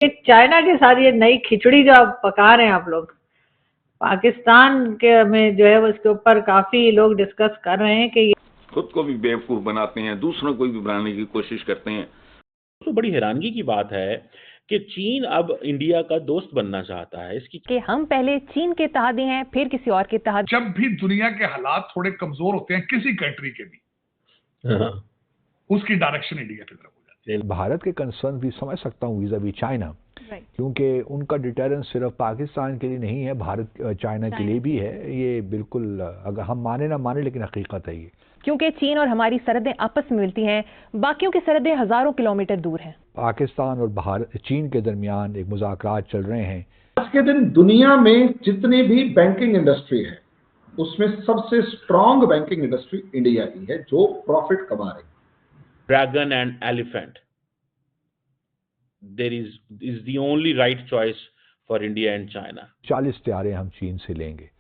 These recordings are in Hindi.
ये चाइना के साथ ये नई खिचड़ी जो आप पका रहे हैं आप लोग, पाकिस्तान के में जो है उसके ऊपर काफी लोग डिस्कस कर रहे हैं कि खुद को भी बेवकूफ बनाते हैं, दूसरों को भी बनाने की कोशिश करते हैं। तो बड़ी हैरानगी की बात है कि चीन अब इंडिया का दोस्त बनना चाहता है। इसकी कि हम पहले चीन के तहत हैं फिर किसी और के तहत। जब भी दुनिया के हालात थोड़े कमजोर होते हैं किसी कंट्री के भी, उसकी डायरेक्शन इंडिया की तरफ हो जाती है। भारत के कंसर्न भी समझ सकता हूँ वीजा वी चाइना, क्योंकि उनका डिटरेंस सिर्फ पाकिस्तान के लिए नहीं है, भारत चाइना के लिए भी है। ये बिल्कुल, अगर हम माने ना माने, लेकिन हकीकत है ये। क्योंकि चीन और हमारी सरहदें आपस में मिलती हैं, बाकियों की सरहदें हजारों किलोमीटर दूर हैं। पाकिस्तान और भारत चीन के दरमियान एक मुज़ाकरात चल रहे हैं। आज के दिन दुनिया में जितनी भी बैंकिंग इंडस्ट्री है उसमें सबसे स्ट्रांग बैंकिंग इंडस्ट्री इंडिया की है, जो प्रॉफिट कमा रही है। Dragon and elephant, there is the only right choice for India and China. 40 तैयारे हम चीन से लेंगे,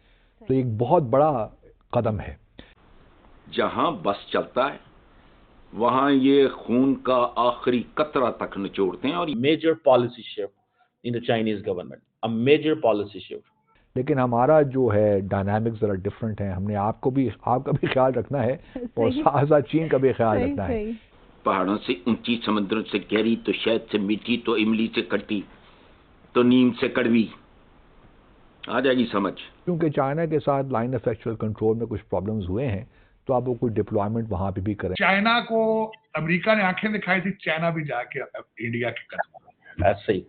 तो एक बहुत बड़ा कदम है। जहां बस चलता है वहां ये खून का आखिरी कतरा तक निचोड़ते हैं। और major policy shift in the Chinese government, a major policy shift. लेकिन हमारा जो है डायनामिक्स जरा डिफरेंट है। हमने आपका भी ख्याल रखना है और साथ साथ चीन का भी ख्याल रखना है। पहाड़ों से ऊंची, समुद्रों से गहरी, तो शहद से मीठी, तो इमली से खट्टी, तो नीम से कड़वी, आ जाएगी समझ। क्योंकि चाइना के साथ लाइन ऑफ एक्चुअल कंट्रोल में कुछ प्रॉब्लम्स हुए हैं, तो आप वो कोई डिप्लॉयमेंट वहां पे भी करें। चाइना को अमेरिका ने आंखें दिखाई थी, चाइना भी जाके इंडिया के कदम। ऐसे ही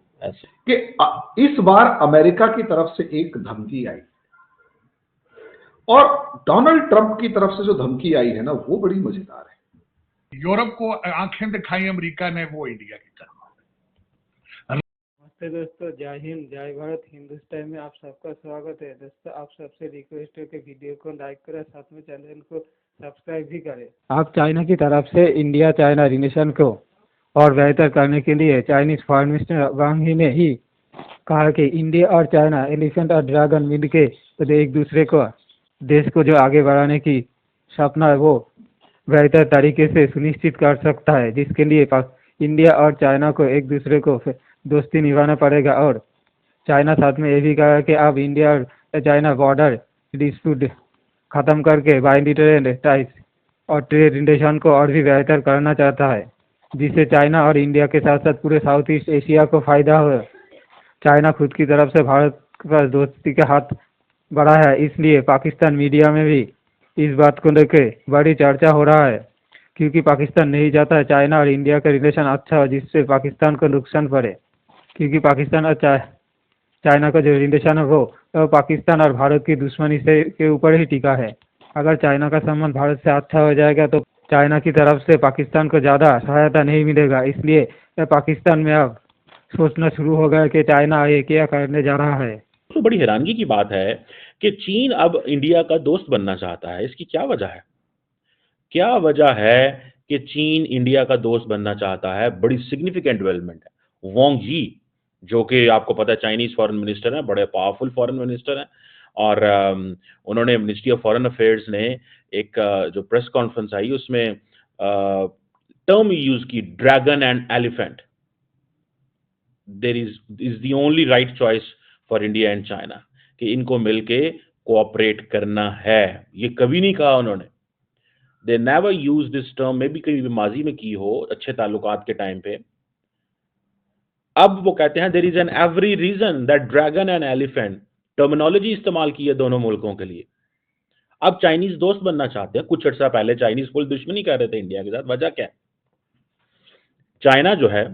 कि इस बार अमेरिका की तरफ से एक धमकी आई और डोनाल्ड ट्रंप की तरफ से जो धमकी आई है ना, वो बड़ी मजेदार है। यूरोप को आंखें दिखाई अमेरिका ने, वो इंडिया की तरफ। नमस्ते दोस्तों, जय हिंद, जय भारत। हिंदुस्तान में आप सबका स्वागत है। दोस्तों, आप सबसे रिक्वेस्ट है कि वीडियो को लाइक करें, साथ में चैनल को सब्सक्राइब भी करें। आप चाइना की तरफ से इंडिया चाइना रिलेशन को और बेहतर करने के लिए चाइनीज फॉरेन मिनिस्टर वांग ही ने ही कहा कि इंडिया और चाइना एलिफेंट और ड्रैगन मिल के तो एक दूसरे को देश को जो आगे बढ़ाने की सपना है वो बेहतर तरीके से सुनिश्चित कर सकता है, जिसके लिए इंडिया और चाइना को एक दूसरे को दोस्ती निभाना पड़ेगा। और चाइना साथ में ये भी कहा कि अब इंडिया और चाइना बॉर्डर डिस्प्यूट खत्म करके बायलैटरल टाइज और ट्रेड रिलेशन को और भी बेहतर करना चाहता है, जिससे चाइना और इंडिया के साथ साथ पूरे साउथ ईस्ट एशिया को फायदा हो। चाइना खुद की तरफ से भारत पर दोस्ती का हाथ बढ़ा है, इसलिए पाकिस्तान मीडिया में भी इस बात को लेकर बड़ी चर्चा हो रहा है, क्योंकि पाकिस्तान नहीं चाहता है चाइना और इंडिया का रिलेशन अच्छा हो जिससे पाकिस्तान को नुकसान पड़े, क्योंकि पाकिस्तान और चाइना का जो रिलेशन है वो पाकिस्तान और भारत की दुश्मनी से के ऊपर ही टिका है। अगर चाइना का संबंध भारत से अच्छा हो जाएगा तो चाइना की तरफ से पाकिस्तान को ज़्यादा सहायता नहीं मिलेगा, इसलिए पाकिस्तान में अब सोचना शुरू हो गया कि चाइना ये क्या करने जा रहा है। तो बड़ी हैरानगी की बात है कि चीन अब इंडिया का दोस्त बनना चाहता है। इसकी क्या वजह है? क्या वजह है कि चीन इंडिया का दोस्त बनना चाहता है? बड़ी सिग्निफिकेंट डेवलपमेंट है। वांग जी, जो कि आपको पता है चाइनीज फॉरेन मिनिस्टर हैं, बड़े पावरफुल फॉरेन मिनिस्टर हैं, और उन्होंने मिनिस्ट्री ऑफ फॉरेन अफेयर्स ने एक जो प्रेस कॉन्फ्रेंस आई उसमें टर्म यूज की, dragon and elephant, there is the only right choice for India and China, कि इनको मिलके कोऑपरेट करना है। ये कभी नहीं कहा उन्होंने, they never use this term, may be कभी भी माजी में की हो अच्छे ताल्लुकात के टाइम पे। अब वो कहते हैं there is an every reason that dragon and elephant, terminology इस्तेमाल की है दोनों मुल्कों के लिए। अब चाइनीज दोस्त बनना चाहते हैं। कुछ अर्सा पहले चाइनीज फुल दुश्मनी कर रहे थे इंडिया के साथ। वजह क्या है? चाइना जो है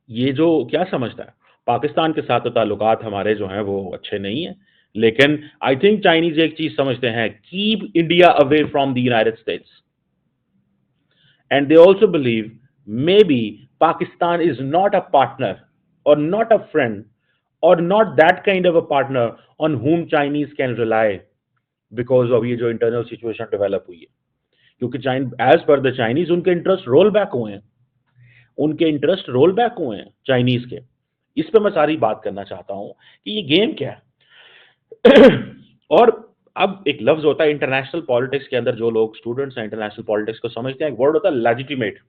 ये जो क्या समझता है, पाकिस्तान के साथ तो ताल्लुकात हमारे जो हैं वो अच्छे नहीं है, लेकिन आई थिंक चाइनीज एक चीज समझते हैं, keep India away from the United states, and they also believe may be Pakistan is not a partner और नॉट अ फ्रेंड और not that kind of a partner on whom Chinese can rely because of ये जो इंटरनल सिचुएशन डेवलप हुई है। क्योंकि एज पर द चाइनीज उनके इंटरेस्ट रोल बैक हुए हैं, चाइनीज के। इस पे मैं सारी बात करना चाहता हूं कि ये गेम क्या है। और अब एक लफ्ज होता है इंटरनेशनल पॉलिटिक्स के अंदर, जो लोग स्टूडेंट्स हैं इंटरनेशनल पॉलिटिक्स को समझते हैं, एक वर्ड होता है लेजिटिमेट।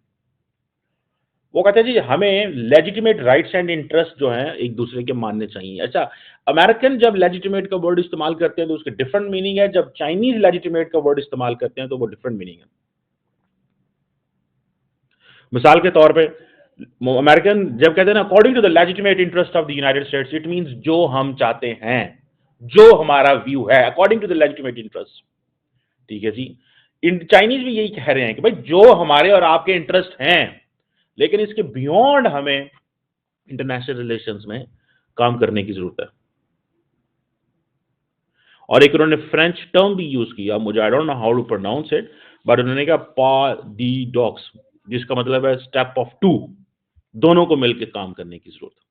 वो कहते हैं जी हमें लेजिटिमेट राइट्स एंड इंटरेस्ट जो हैं एक दूसरे के मानने चाहिए। अच्छा, अमेरिकन जब लेजिटिमेट का वर्ड इस्तेमाल करते हैं तो उसके डिफरेंट मीनिंग है, जब चाइनीज लेजिटिमेट का वर्ड इस्तेमाल करते हैं तो वो डिफरेंट मीनिंग है। मिसाल के तौर पे अमेरिकन जब कहते हैं ना according to the legitimate interest of the United States, it means जो हम चाहते हैं, जो हमारा व्यू है according to the legitimate interest. ठीक है जी, चाइनीज भी यही कह रहे हैं कि भाई जो हमारे और आपके इंटरेस्ट हैं, लेकिन इसके बियॉन्ड हमें इंटरनेशनल रिलेशंस में काम करने की जरूरत है। और एक उन्होंने फ्रेंच टर्म भी यूज किया, मुझे I don't know how to pronounce it, but उन्होंने कहा पैराडॉक्स, जिसका मतलब है स्टेप ऑफ टू, दोनों को मिलकर काम करने की जरूरत है।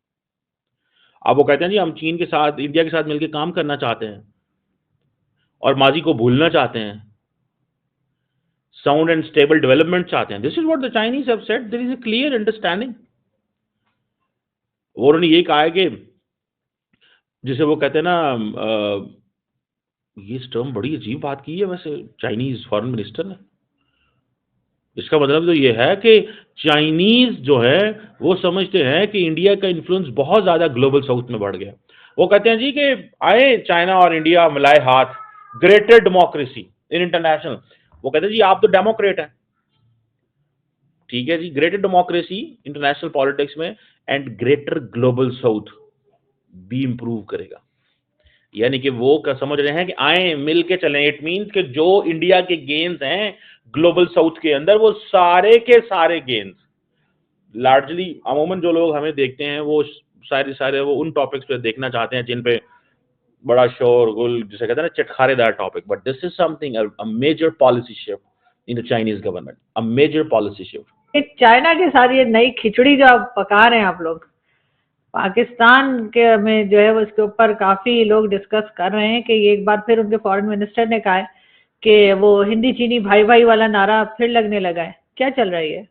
अब वो कहते हैं जी हम चीन के साथ, इंडिया के साथ मिलकर काम करना चाहते हैं और माजी को भूलना चाहते हैं, साउंड एंड स्टेबल डेवलपमेंट चाहते हैं। This is what the Chinese have said, there is a clear understanding. और उन्होंने ये कहा है कि जिसे वो कहते हैं ना, ये टर्म बड़ी अजीब बात की है वैसे चाइनीज फॉरेन मिनिस्टर ने। इसका मतलब तो ये है कि चाइनीज जो है वो समझते हैं कि इंडिया का इन्फ्लुएंस बहुत ज्यादा ग्लोबल साउथ में बढ़ गया। वो कहते हैं जी कि आए चाइना और इंडिया मिलाए हाथ, ग्रेटर डेमोक्रेसी इन इंटरनेशनल। वो कहते हैं जी आप तो डेमोक्रेट हैं, ठीक है जी, ग्रेटर डेमोक्रेसी इंटरनेशनल पॉलिटिक्स में एंड ग्रेटर ग्लोबल साउथ भी इंप्रूव करेगा। यानी कि वो समझ रहे हैं कि आए मिल के चलें। इट मीन्स कि जो इंडिया के गेन्स हैं ग्लोबल साउथ के अंदर, वो सारे के सारे गेन्स लार्जली अमूमन जो लोग हमें देखते हैं वो सारे वो उन टॉपिक्स पे देखना चाहते हैं जिन पे बड़ा शोर गुल, जिसे कहते हैं ना चटखारेदार topic. But this is something a major policy shift in the Chinese government, a major policy shift. China के साथ ये नई खिचड़ी जो आप पका रहे हैं आप लोग, पाकिस्तान के में जो है उसके ऊपर काफी लोग डिस्कस कर रहे हैं कि एक बार फिर उनके फॉरेन मिनिस्टर ने कहा है कि वो हिंदी चीनी भाई भाई वाला नारा फिर लगने लगा है। क्या चल रही है?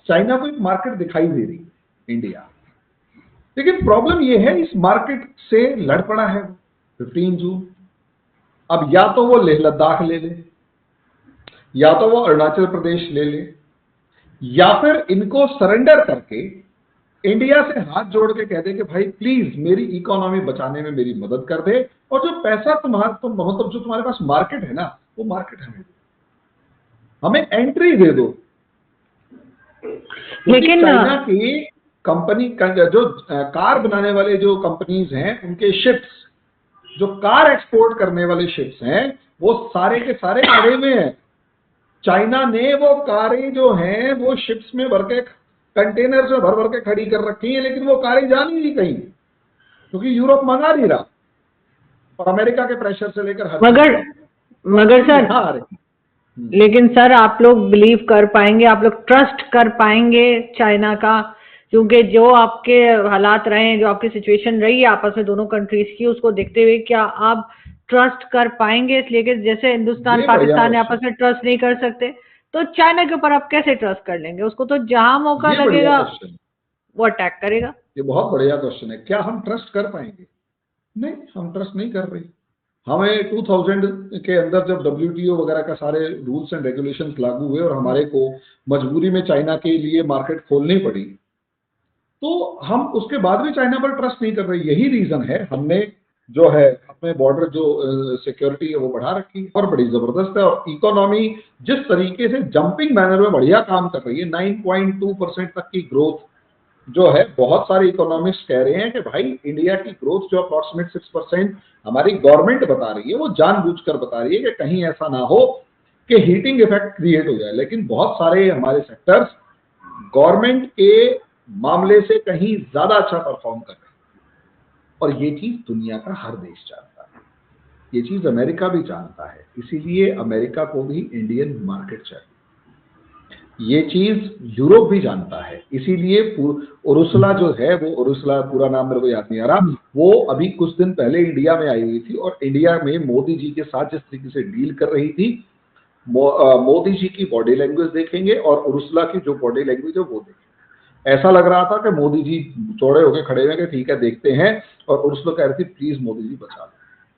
चाइना को एक मार्केट दिखाई दे रही है इंडिया, लेकिन प्रॉब्लम ये है इस मार्केट से लड़ पड़ा है 15 जून। अब या तो वो लेह लद्दाख ले ले, या तो वो अरुणाचल प्रदेश ले ले, या फिर इनको सरेंडर करके इंडिया से हाथ जोड़ के कह दे कि भाई प्लीज मेरी इकोनॉमी बचाने में मेरी मदद कर दे, और जो पैसा मतलब जो तुम्हारे पास मार्केट है ना, वो मार्केट हमें एंट्री दे दो। लेकिन चाइना की कंपनी जो कार बनाने वाले जो कंपनीज हैं, उनके शिप्स, जो कार एक्सपोर्ट करने वाले शिप्स हैं, वो सारे के सारे खड़े हुए हैं। चाइना ने वो कारें जो हैं वो शिप्स में भर के, कंटेनर से भर भर के खड़ी कर रखी है, लेकिन वो कारें जा नहीं कहीं, क्योंकि यूरोप मंगा नहीं रहा और अमेरिका के प्रेशर से लेकर मगर सर, लेकिन सर आप लोग बिलीव कर पाएंगे, आप लोग ट्रस्ट कर पाएंगे चाइना का? क्योंकि जो आपके हालात रहे, जो आपकी सिचुएशन रही है आपस में दोनों कंट्रीज की, उसको देखते हुए क्या आप ट्रस्ट कर पाएंगे? इसलिए कि जैसे हिंदुस्तान पाकिस्तान आपस में ट्रस्ट नहीं कर सकते, तो चाइना के ऊपर आप कैसे ट्रस्ट कर लेंगे? उसको तो जहां मौका लगेगा वो अटैक करेगा। ये बहुत बढ़िया क्वेश्चन है। क्या हम ट्रस्ट कर पाएंगे? नहीं, हम ट्रस्ट नहीं कर रहे। हमें 2000 के अंदर जब WTO वगैरह का सारे रूल्स एंड रेगुलेशंस लागू हुए और हमारे को मजबूरी में चाइना के लिए मार्केट खोलनी पड़ी, तो हम उसके बाद भी चाइना पर ट्रस्ट नहीं कर रहे। यही रीजन है, हमने जो है अपने बॉर्डर जो सिक्योरिटी है वो बढ़ा रखी है और बड़ी जबरदस्त है। और इकोनॉमी जिस तरीके से जंपिंग मैनर में बढ़िया काम कर रही है, 9.2% तक की ग्रोथ जो है, बहुत सारे इकोनॉमिस्ट कह रहे हैं कि भाई इंडिया की ग्रोथ जो अप्रॉक्सीमेट 6% हमारी गवर्नमेंट बता रही है, वो जानबूझकर बता रही है कि कहीं ऐसा ना हो कि हीटिंग इफेक्ट क्रिएट हो जाए। लेकिन बहुत सारे हमारे सेक्टर्स गवर्नमेंट के मामले से कहीं ज्यादा अच्छा परफॉर्म कर रहे हैं, और ये चीज दुनिया का हर देश जानता है, ये चीज अमेरिका भी जानता है। इसीलिए अमेरिका को भी इंडियन मार्केट चाहिए, ये चीज यूरोप भी जानता है। इसीलिए उर्सुला जो है, वो उर्सुला पूरा नाम मेरे को याद नहीं आ रहा, वो अभी कुछ दिन पहले इंडिया में आई हुई थी और इंडिया में मोदी जी के साथ जिस तरीके से डील कर रही थी, मोदी जी की बॉडी लैंग्वेज देखेंगे और उर्सुला की जो बॉडी लैंग्वेज है वो देखेंगे। ऐसा लग रहा था कि मोदी जी चौड़े होकर खड़े हुए कि ठीक है देखते हैं, और उर्सुला कह रही थी प्लीज मोदी जी बचा लो।